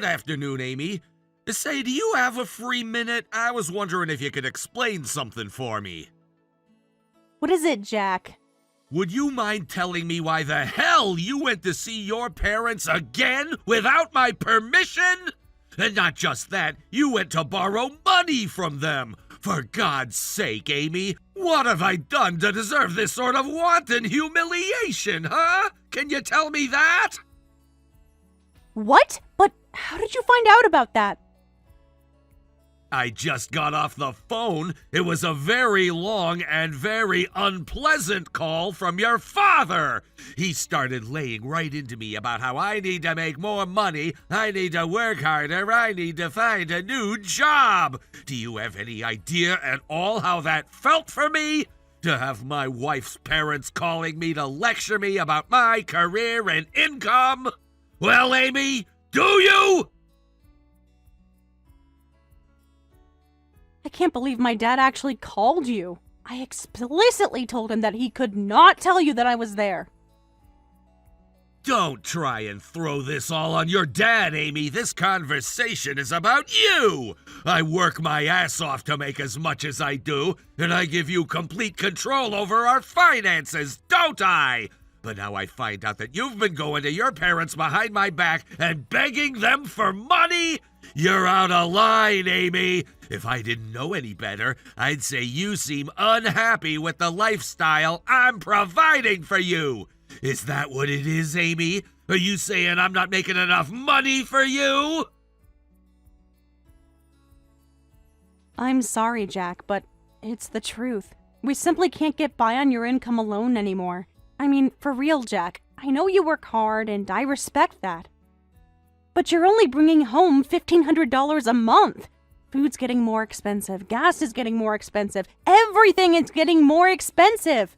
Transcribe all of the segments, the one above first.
Good afternoon, Amy. Say, do you have a free minute? I was wondering if you could explain something for me. What is it, Jack? Would you mind telling me why the hell you went to see your parents again without my permission? And not just that, you went to borrow money from them. For God's sake, Amy, what have I done to deserve this sort of wanton humiliation, huh? Can you tell me that? What? But how did you find out about that? I just got off the phone. It was a very long and very unpleasant call from your father. He started laying right into me about how I need to make more money, I need to work harder, I need to find a new job. Do you have any idea at all how that felt for me? To have my wife's parents calling me to lecture me about my career and income? Well, Amy, do you? I can't believe my dad actually called you. I explicitly told him that he could not tell you that I was there. Don't try and throw this all on your dad, Amy. This conversation is about you. I work my ass off to make as much as I do, and I give you complete control over our finances, don't I? But now I find out that you've been going to your parents behind my back and begging them for money? You're out of line, Amy. If I didn't know any better, I'd say you seem unhappy with the lifestyle I'm providing for you. Is that what it is, Amy? Are you saying I'm not making enough money for you? I'm sorry, Jack, but it's the truth. We simply can't get by on your income alone anymore. I mean, for real, Jack. I know you work hard, and I respect that. But you're only bringing home $1,500 a month. Food's getting more expensive. Gas is getting more expensive. Everything is getting more expensive.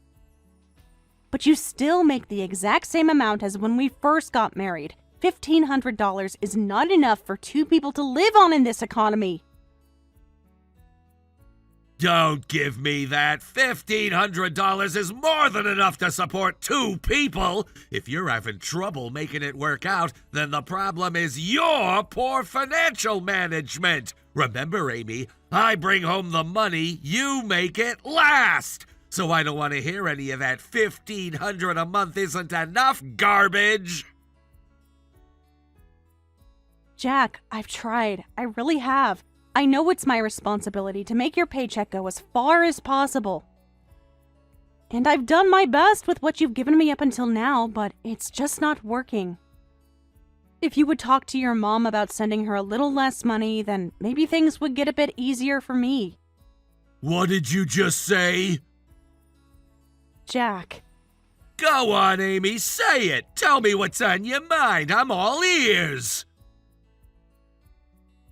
But you still make the exact same amount as when we first got married. $1,500 is not enough for two people to live on in this economy. Don't give me that. $1,500 is more than enough to support two people. If you're having trouble making it work out, then the problem is your poor financial management. Remember, Amy, I bring home the money, you make it last. So I don't want to hear any of that $1,500 a month isn't enough garbage. Jack, I've tried. I really have. I know it's my responsibility to make your paycheck go as far as possible. And I've done my best with what you've given me up until now, but it's just not working. If you would talk to your mom about sending her a little less money, then maybe things would get a bit easier for me. What did you just say? Jack. Go on, Amy, say it. Tell me what's on your mind. I'm all ears.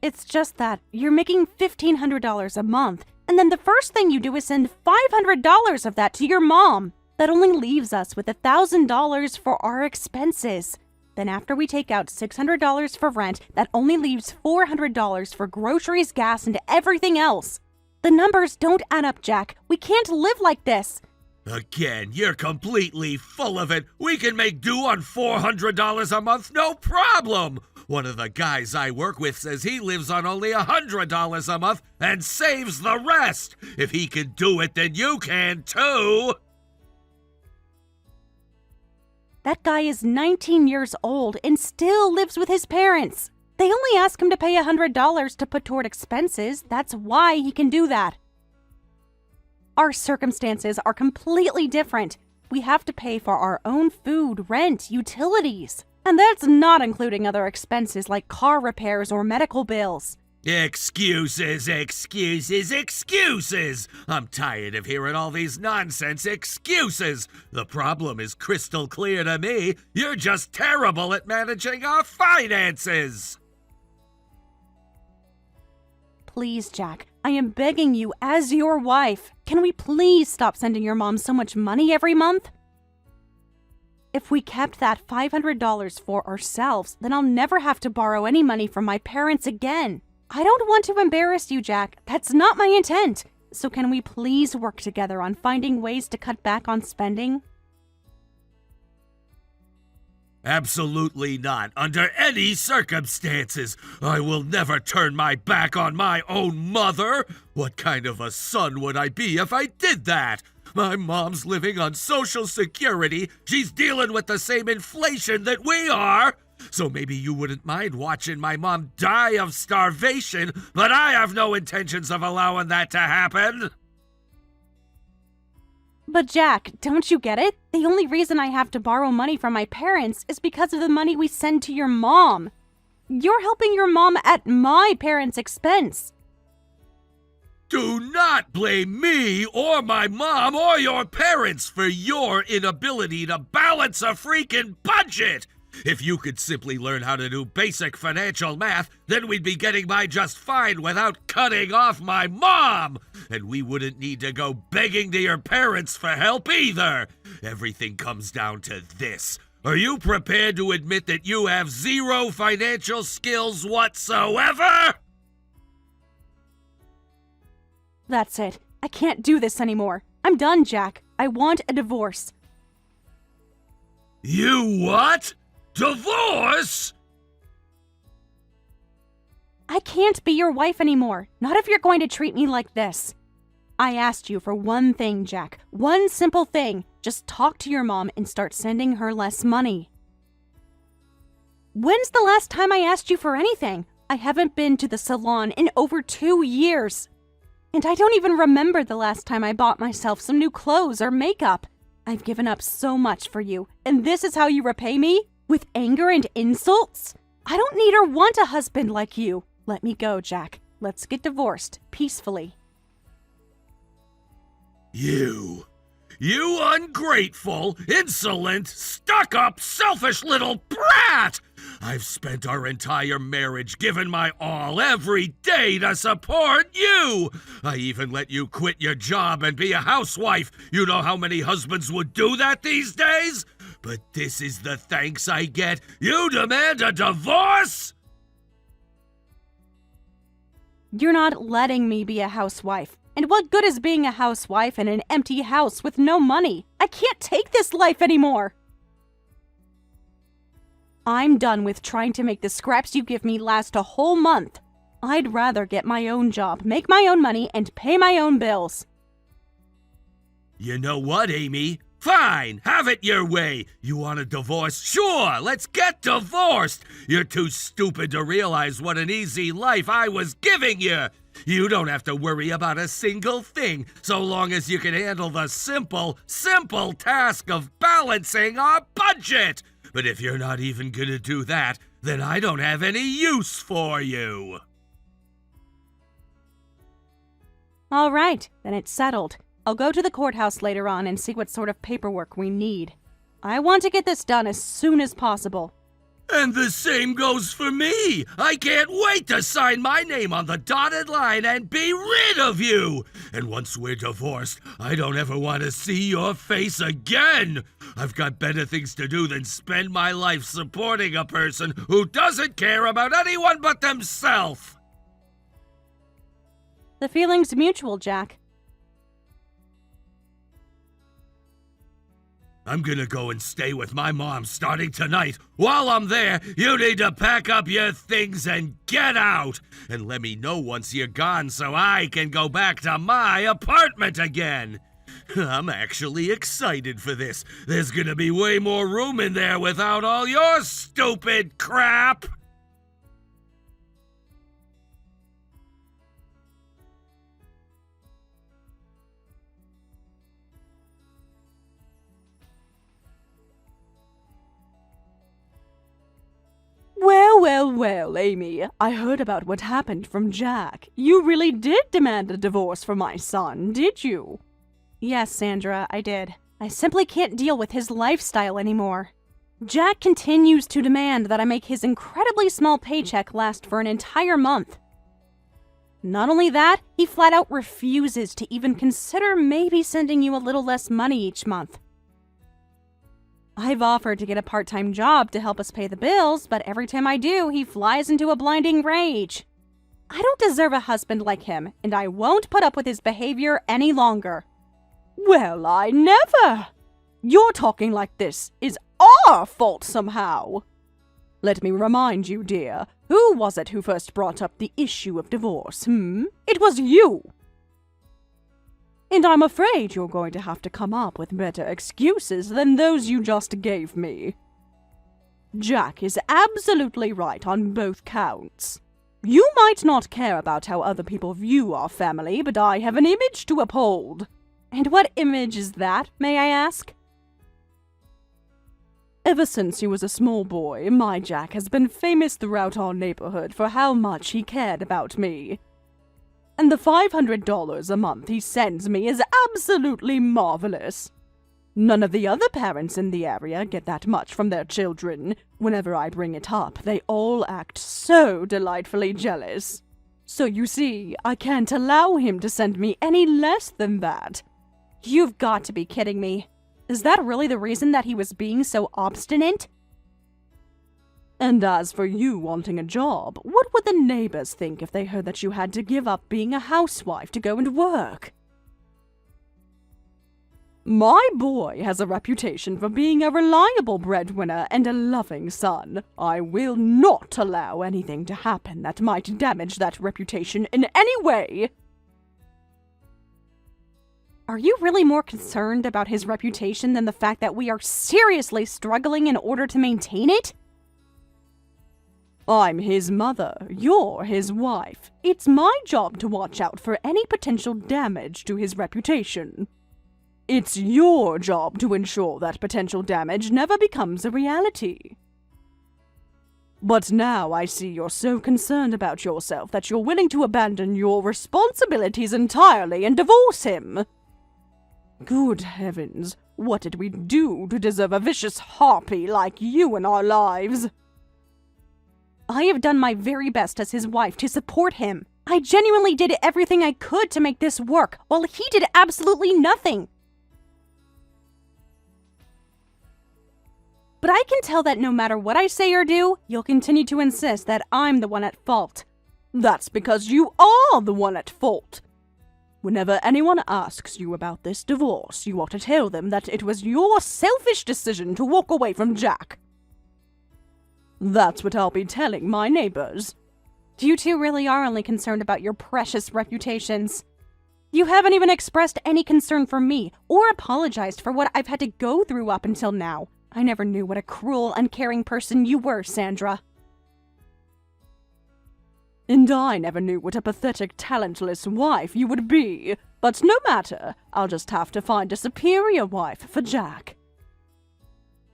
It's just that you're making $1,500 a month, and then the first thing you do is send $500 of that to your mom. That only leaves us with $1,000 for our expenses. Then after we take out $600 for rent, that only leaves $400 for groceries, gas, and everything else. The numbers don't add up, Jack. We can't live like this. Again, you're completely full of it. We can make do on $400 a month, no problem. One of the guys I work with says he lives on only $100 a month and saves the rest. If he can do it, then you can too. That guy is 19 years old and still lives with his parents. They only ask him to pay $100 to put toward expenses. That's why he can do that. Our circumstances are completely different. We have to pay for our own food, rent, utilities. And that's not including other expenses like car repairs or medical bills. Excuses, excuses, excuses! I'm tired of hearing all these nonsense excuses. The problem is crystal clear to me. You're just terrible at managing our finances. Please, Jack, I am begging you as your wife. Can we please stop sending your mom so much money every month? If we kept that $500 for ourselves, then I'll never have to borrow any money from my parents again. I don't want to embarrass you, Jack. That's not my intent. So can we please work together on finding ways to cut back on spending? Absolutely not. Under any circumstances. I will never turn my back on my own mother. What kind of a son would I be if I did that? My mom's living on Social Security. She's dealing with the same inflation that we are. So maybe you wouldn't mind watching my mom die of starvation, but I have no intentions of allowing that to happen. But Jack, don't you get it? The only reason I have to borrow money from my parents is because of the money we send to your mom. You're helping your mom at my parents' expense. Do not blame me or my mom or your parents for your inability to balance a freaking budget. If you could simply learn how to do basic financial math, then we'd be getting by just fine without cutting off my mom. And we wouldn't need to go begging to your parents for help either. Everything comes down to this. Are you prepared to admit that you have zero financial skills whatsoever? That's it. I can't do this anymore. I'm done, Jack. I want a divorce. You what? Divorce? I can't be your wife anymore. Not if you're going to treat me like this. I asked you for one thing, Jack. One simple thing. Just talk to your mom and start sending her less money. When's the last time I asked you for anything? I haven't been to the salon in over 2 years. And I don't even remember the last time I bought myself some new clothes or makeup. I've given up so much for you, and this is how you repay me? With anger and insults? I don't need or want a husband like you. Let me go, Jack. Let's get divorced peacefully. You ungrateful, insolent, stuck-up, selfish little brat! I've spent our entire marriage giving my all every day to support you! I even let you quit your job and be a housewife. You know how many husbands would do that these days? But this is the thanks I get. You demand a divorce? You're not letting me be a housewife. And what good is being a housewife in an empty house with no money? I can't take this life anymore. I'm done with trying to make the scraps you give me last a whole month. I'd rather get my own job, make my own money, and pay my own bills. You know what, Amy? Fine, have it your way. You want a divorce? Sure, let's get divorced. You're too stupid to realize what an easy life I was giving you. You don't have to worry about a single thing, so long as you can handle the simple task of balancing our budget. But if you're not even gonna do that, then I don't have any use for you. All right, then it's settled. I'll go to the courthouse later on and see what sort of paperwork we need. I want to get this done as soon as possible. And the same goes for me. I can't wait to sign my name on the dotted line and be rid of you. And once we're divorced, I don't ever want to see your face again. I've got better things to do than spend my life supporting a person who doesn't care about anyone but themselves. The feeling's mutual, Jack. I'm gonna go and stay with my mom starting tonight. While I'm there, you need to pack up your things and get out. And let me know once you're gone so I can go back to my apartment again. I'm actually excited for this. There's gonna be way more room in there without all your stupid crap. Well, Amy, I heard about what happened from Jack. You really did demand a divorce for my son, did you? Yes, Sandra, I did. I simply can't deal with his lifestyle anymore. Jack continues to demand that I make his incredibly small paycheck last for an entire month. Not only that, he flat out refuses to even consider maybe sending you a little less money each month. I've offered to get a part-time job to help us pay the bills, but every time I do, he flies into a blinding rage. I don't deserve a husband like him, and I won't put up with his behavior any longer. Well, I never! Your talking like this is our fault somehow. Let me remind you, dear, who was it who first brought up the issue of divorce, It was you! And I'm afraid you're going to have to come up with better excuses than those you just gave me. Jack is absolutely right on both counts. You might not care about how other people view our family, but I have an image to uphold. And what image is that, may I ask? Ever since he was a small boy, my Jack has been famous throughout our neighborhood for how much he cared about me. And the $500 a month he sends me is absolutely marvelous. None of the other parents in the area get that much from their children. Whenever I bring it up, they all act so delightfully jealous. So you see, I can't allow him to send me any less than that. You've got to be kidding me. Is that really the reason that he was being so obstinate? And as for you wanting a job, what would the neighbors think if they heard that you had to give up being a housewife to go and work? My boy has a reputation for being a reliable breadwinner and a loving son. I will not allow anything to happen that might damage that reputation in any way. Are you really more concerned about his reputation than the fact that we are seriously struggling in order to maintain it? I'm his mother, you're his wife. It's my job to watch out for any potential damage to his reputation. It's your job to ensure that potential damage never becomes a reality. But now I see you're so concerned about yourself that you're willing to abandon your responsibilities entirely and divorce him. Good heavens, what did we do to deserve a vicious harpy like you in our lives? I have done my very best as his wife to support him. I genuinely did everything I could to make this work, while he did absolutely nothing. But I can tell that no matter what I say or do, you'll continue to insist that I'm the one at fault. That's because you are the one at fault. Whenever anyone asks you about this divorce, you ought to tell them that it was your selfish decision to walk away from Jack. That's what I'll be telling my neighbors. You two really are only concerned about your precious reputations. You haven't even expressed any concern for me, or apologized for what I've had to go through up until now. I never knew what a cruel, uncaring person you were, Sandra. And I never knew what a pathetic, talentless wife you would be. But no matter, I'll just have to find a superior wife for Jack.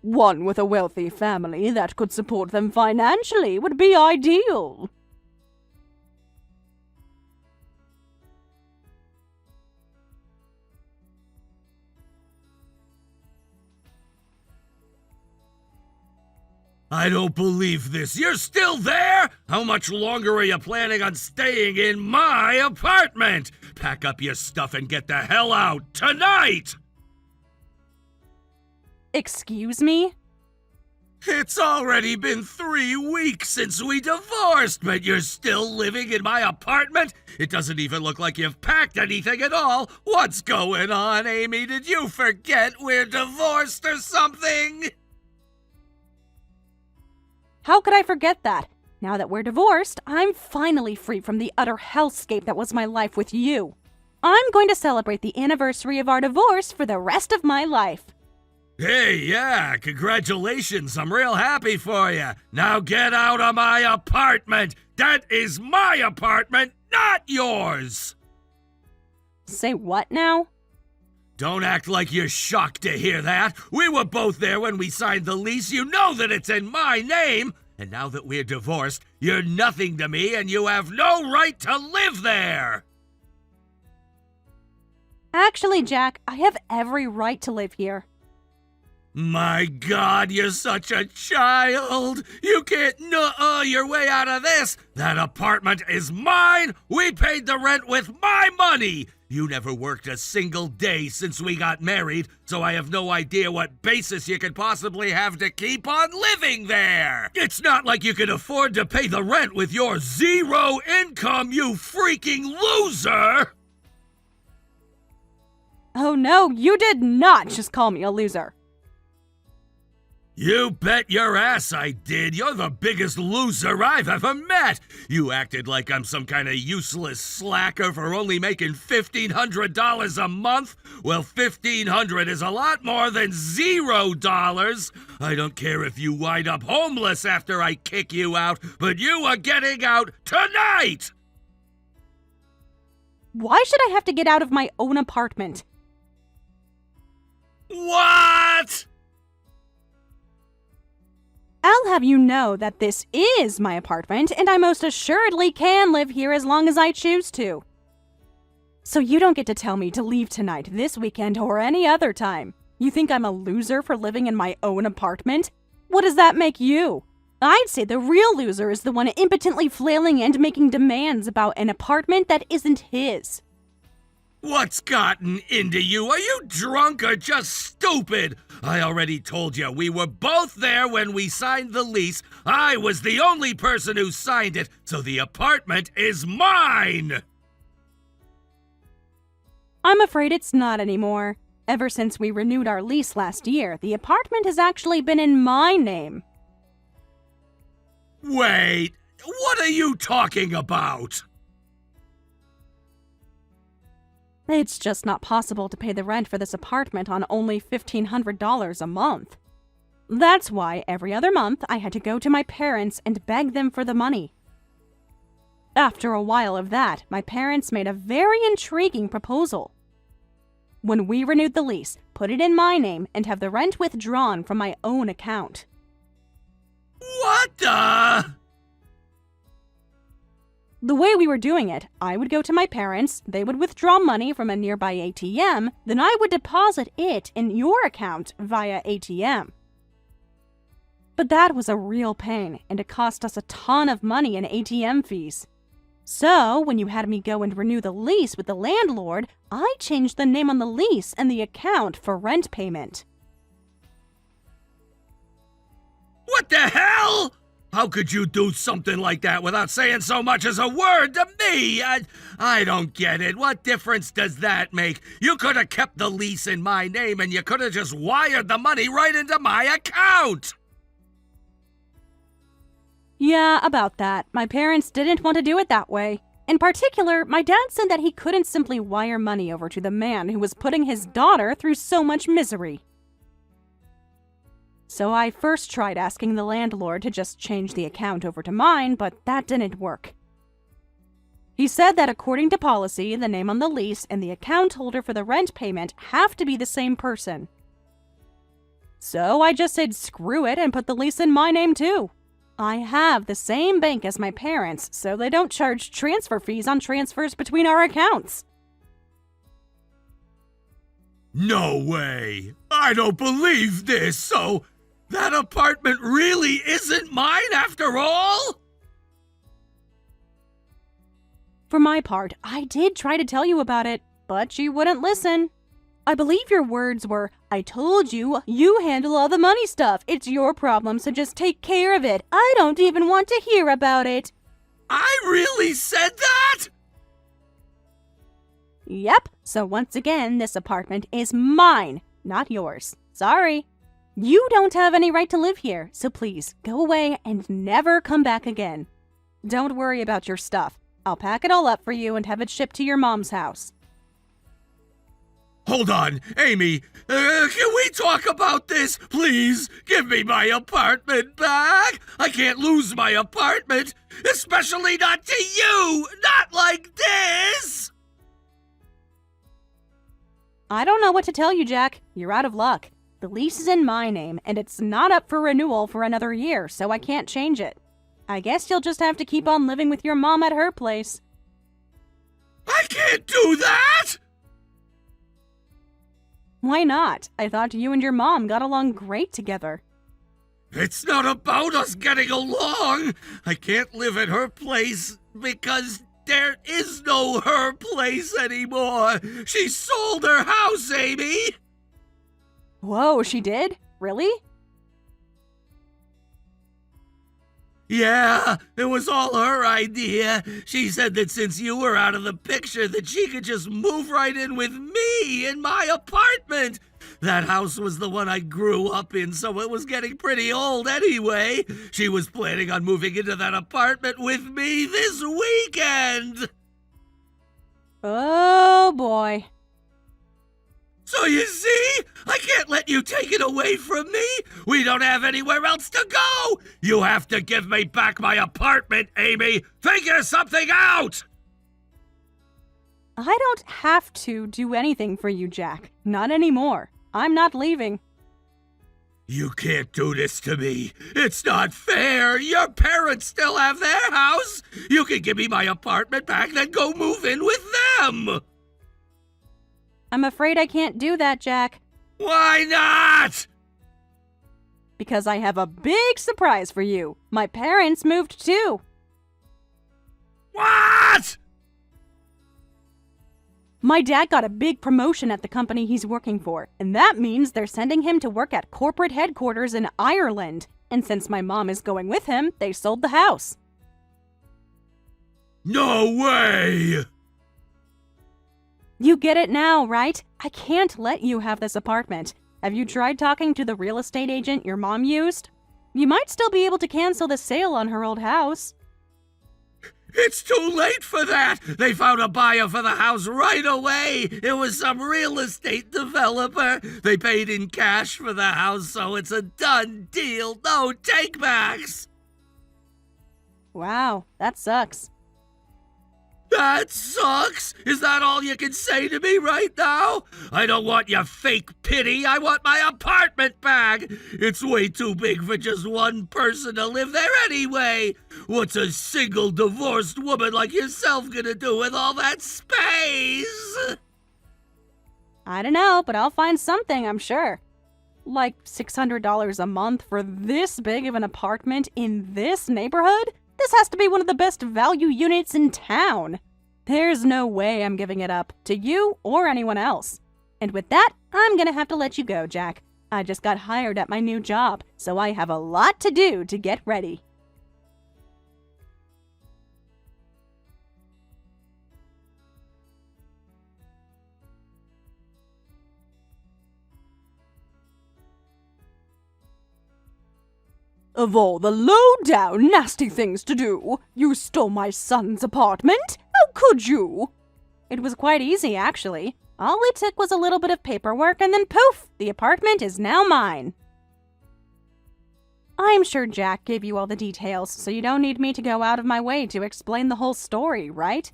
One with a wealthy family that could support them financially would be ideal. I don't believe this. You're still there? How much longer are you planning on staying in my apartment? Pack up your stuff and get the hell out tonight! Excuse me? It's already been 3 weeks since we divorced, but you're still living in my apartment? It doesn't even look like you've packed anything at all. What's going on, Amy? Did you forget we're divorced or something? How could I forget that? Now that we're divorced, I'm finally free from the utter hellscape that was my life with you. I'm going to celebrate the anniversary of our divorce for the rest of my life. Hey, yeah, congratulations. I'm real happy for you. Now get out of my apartment. That is my apartment, not yours. Say what now? Don't act like you're shocked to hear that. We were both there when we signed the lease. You know that it's in my name. And now that we're divorced, you're nothing to me and you have no right to live there. Actually, Jack, I have every right to live here. My God, you're such a child. You can't nuh-uh your way out of this. That apartment is mine. We paid the rent with my money. You never worked a single day since we got married, so I have no idea what basis you could possibly have to keep on living there. It's not like you can afford to pay the rent with your zero income, you freaking loser! Oh no, you did not just call me a loser. You bet your ass I did. You're the biggest loser I've ever met. You acted like I'm some kind of useless slacker for only making $1,500 a month. Well, $1,500 is a lot more than $0. I don't care if you wind up homeless after I kick you out, but you are getting out tonight! Why should I have to get out of my own apartment? What? I'll have you know that this is my apartment, and I most assuredly can live here as long as I choose to. So you don't get to tell me to leave tonight, this weekend, or any other time. You think I'm a loser for living in my own apartment? What does that make you? I'd say the real loser is the one impotently flailing and making demands about an apartment that isn't his. What's gotten into you? Are you drunk or just stupid? I already told you, we were both there when we signed the lease. I was the only person who signed it, so the apartment is mine! I'm afraid it's not anymore. Ever since we renewed our lease last year, the apartment has actually been in my name. Wait, what are you talking about? It's just not possible to pay the rent for this apartment on only $1,500 a month. That's why every other month I had to go to my parents and beg them for the money. After a while of that, my parents made a very intriguing proposal. When we renewed the lease, put it in my name and have the rent withdrawn from my own account. What the? The way we were doing it, I would go to my parents, they would withdraw money from a nearby ATM, then I would deposit it in your account via ATM. But that was a real pain, and it cost us a ton of money in ATM fees. So, when you had me go and renew the lease with the landlord, I changed the name on the lease and the account for rent payment. What the hell? How could you do something like that without saying so much as a word to me? I don't get it. What difference does that make? You could have kept the lease in my name and you could have just wired the money right into my account. Yeah, about that. My parents didn't want to do it that way. In particular, my dad said that he couldn't simply wire money over to the man who was putting his daughter through so much misery. So I first tried asking the landlord to just change the account over to mine, but that didn't work. He said that according to policy, the name on the lease and the account holder for the rent payment have to be the same person. So I just said screw it and put the lease in my name too. I have the same bank as my parents, so they don't charge transfer fees on transfers between our accounts. No way! I don't believe this, so that apartment really isn't mine after all? For my part, I did try to tell you about it, but you wouldn't listen. I believe your words were, I told you, you handle all the money stuff. It's your problem, so just take care of it. I don't even want to hear about it. I really said that? Yep, so once again, this apartment is mine, not yours. Sorry. You don't have any right to live here, so please, go away and never come back again. Don't worry about your stuff. I'll pack it all up for you and have it shipped to your mom's house. Hold on, Amy, can we talk about this? Please, give me my apartment back. I can't lose my apartment, especially not to you, not like this. I don't know what to tell you, Jack. You're out of luck. The lease is in my name, and it's not up for renewal for another year, so I can't change it. I guess you'll just have to keep on living with your mom at her place. I can't do that! Why not? I thought you and your mom got along great together. It's not about us getting along. I can't live at her place because there is no her place anymore. She sold her house, Amy. Whoa, she did? Really? Yeah, it was all her idea. She said that since you were out of the picture, that she could just move right in with me in my apartment. That house was the one I grew up in, so it was getting pretty old anyway. She was planning on moving into that apartment with me this weekend. Oh boy. So you see, I can't let you take it away from me. We don't have anywhere else to go. You have to give me back my apartment, Amy. Figure something out. I don't have to do anything for you, Jack. Not anymore. I'm not leaving. You can't do this to me. It's not fair. Your parents still have their house. You can give me my apartment back, then go move in with them. I'm afraid I can't do that, Jack. Why not? Because I have a big surprise for you. My parents moved too. What? My dad got a big promotion at the company he's working for, and that means they're sending him to work at corporate headquarters in Ireland. And since my mom is going with him, they sold the house. No way! You get it now, right? I can't let you have this apartment. Have you tried talking to the real estate agent your mom used? You might still be able to cancel the sale on her old house. It's too late for that! They found a buyer for the house right away! It was some real estate developer! They paid in cash for the house, so it's a done deal! No takebacks! Wow, that sucks. That sucks! Is that all you can say to me right now? I don't want your fake pity, I want my apartment back! It's way too big for just one person to live there anyway! What's a single divorced woman like yourself gonna do with all that space? I don't know, but I'll find something, I'm sure. Like $600 a month for this big of an apartment in this neighborhood? This has to be one of the best value units in town. There's no way I'm giving it up to you or anyone else. And with that, I'm gonna have to let you go, Jack. I just got hired at my new job, so I have a lot to do to get ready. Of all the low-down, nasty things to do, you stole my son's apartment? How could you? It was quite easy, actually. All it took was a little bit of paperwork, and then poof, the apartment is now mine. I'm sure Jack gave you all the details, so you don't need me to go out of my way to explain the whole story, right?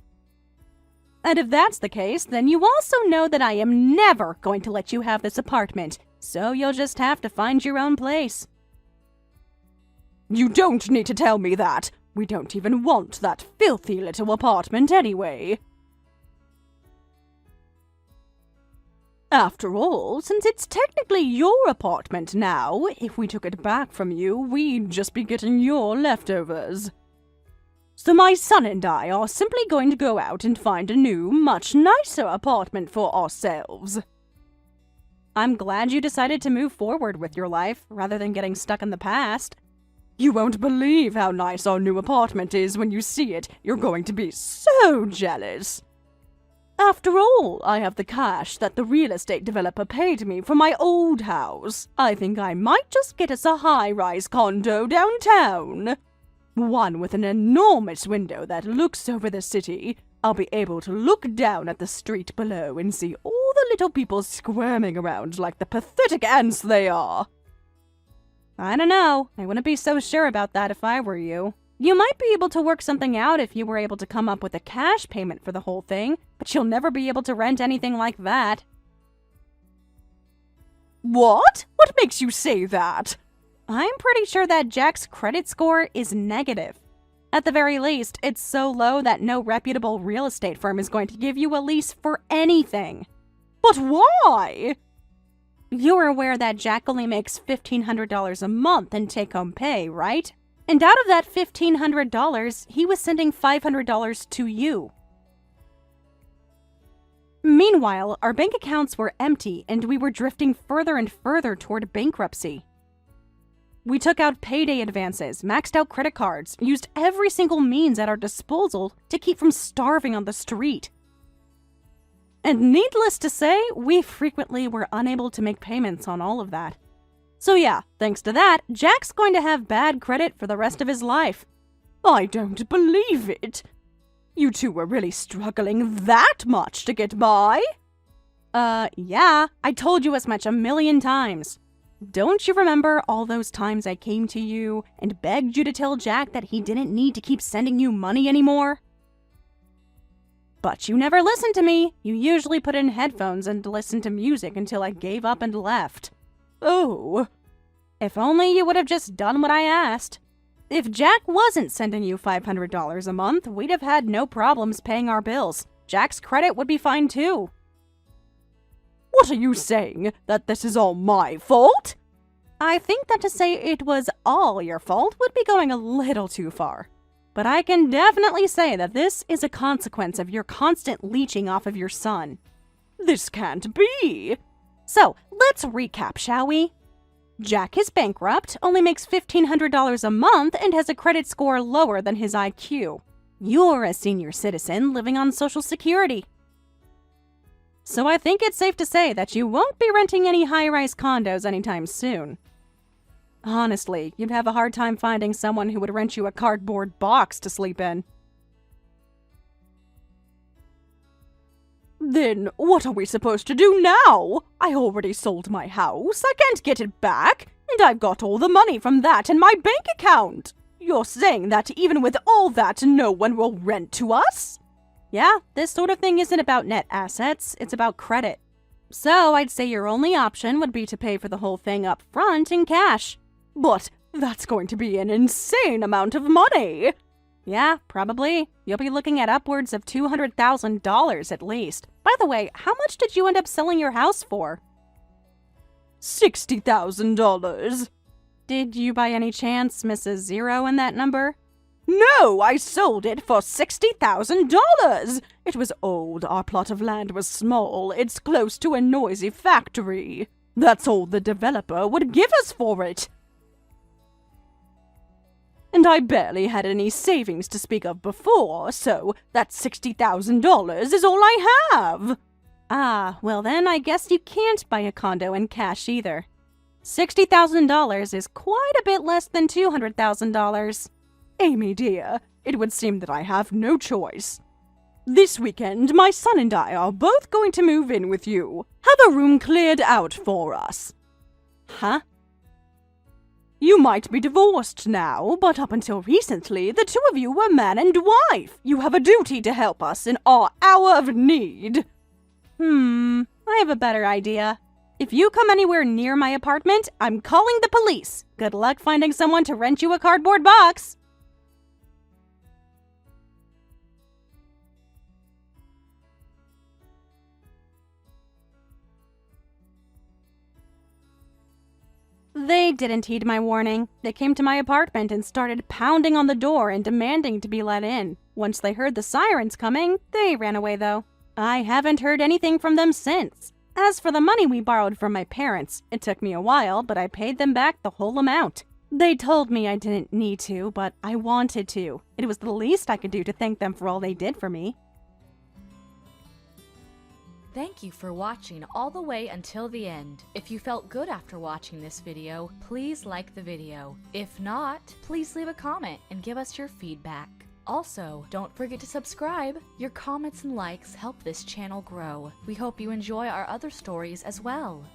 And if that's the case, then you also know that I am never going to let you have this apartment, so you'll just have to find your own place. You don't need to tell me that. We don't even want that filthy little apartment anyway. After all, since it's technically your apartment now, if we took it back from you, we'd just be getting your leftovers. So my son and I are simply going to go out and find a new, much nicer apartment for ourselves. I'm glad you decided to move forward with your life, rather than getting stuck in the past. You won't believe how nice our new apartment is when you see it. You're going to be so jealous. After all, I have the cash that the real estate developer paid me for my old house. I think I might just get us a high-rise condo downtown. One with an enormous window that looks over the city. I'll be able to look down at the street below and see all the little people squirming around like the pathetic ants they are. I don't know. I wouldn't be so sure about that if I were you. You might be able to work something out if you were able to come up with a cash payment for the whole thing, but you'll never be able to rent anything like that. What? What makes you say that? I'm pretty sure that Jack's credit score is negative. At the very least, it's so low that no reputable real estate firm is going to give you a lease for anything. But why? You're aware that Jack only makes $1,500 a month in take-home pay, right? And out of that $1,500, he was sending $500 to you. Meanwhile, our bank accounts were empty and we were drifting further and further toward bankruptcy. We took out payday advances, maxed out credit cards, used every single means at our disposal to keep from starving on the street. And needless to say, we frequently were unable to make payments on all of that. So yeah, thanks to that, Jack's going to have bad credit for the rest of his life. I don't believe it. You two were really struggling that much to get by? Yeah, I told you as much 1,000,000 times. Don't you remember all those times I came to you and begged you to tell Jack that he didn't need to keep sending you money anymore? But you never listened to me. You usually put in headphones and listened to music until I gave up and left. Oh. If only you would have just done what I asked. If Jack wasn't sending you $500 a month, we'd have had no problems paying our bills. Jack's credit would be fine too. What are you saying? That this is all my fault? I think that to say it was all your fault would be going a little too far. But I can definitely say that this is a consequence of your constant leeching off of your son. This can't be. So, let's recap, shall we? Jack is bankrupt, only makes $1,500 a month, and has a credit score lower than his IQ. You're a senior citizen living on Social Security. So I think it's safe to say that you won't be renting any high-rise condos anytime soon. Honestly, you'd have a hard time finding someone who would rent you a cardboard box to sleep in. Then what are we supposed to do now? I already sold my house, I can't get it back, and I've got all the money from that in my bank account. You're saying that even with all that, no one will rent to us? Yeah, this sort of thing isn't about net assets, it's about credit. So I'd say your only option would be to pay for the whole thing up front in cash. But that's going to be an insane amount of money. Yeah, probably. You'll be looking at upwards of $200,000 at least. By the way, how much did you end up selling your house for? $60,000. Did you by any chance miss a zero in that number? No, I sold it for $60,000. It was old, our plot of land was small, it's close to a noisy factory. That's all the developer would give us for it. And I barely had any savings to speak of before, so that $60,000 is all I have. Ah, well then I guess you can't buy a condo in cash either. $60,000 is quite a bit less than $200,000. Amy dear, it would seem that I have no choice. This weekend, my son and I are both going to move in with you. Have a room cleared out for us. Huh? You might be divorced now, but up until recently, the two of you were man and wife. You have a duty to help us in our hour of need. I have a better idea. If you come anywhere near my apartment, I'm calling the police. Good luck finding someone to rent you a cardboard box. They didn't heed my warning. They came to my apartment and started pounding on the door and demanding to be let in. Once they heard the sirens coming, they ran away though. I haven't heard anything from them since. As for the money we borrowed from my parents, it took me a while, but I paid them back the whole amount. They told me I didn't need to, but I wanted to. It was the least I could do to thank them for all they did for me. Thank you for watching all the way until the end. If you felt good after watching this video, please like the video. If not, please leave a comment and give us your feedback. Also, don't forget to subscribe. Your comments and likes help this channel grow. We hope you enjoy our other stories as well.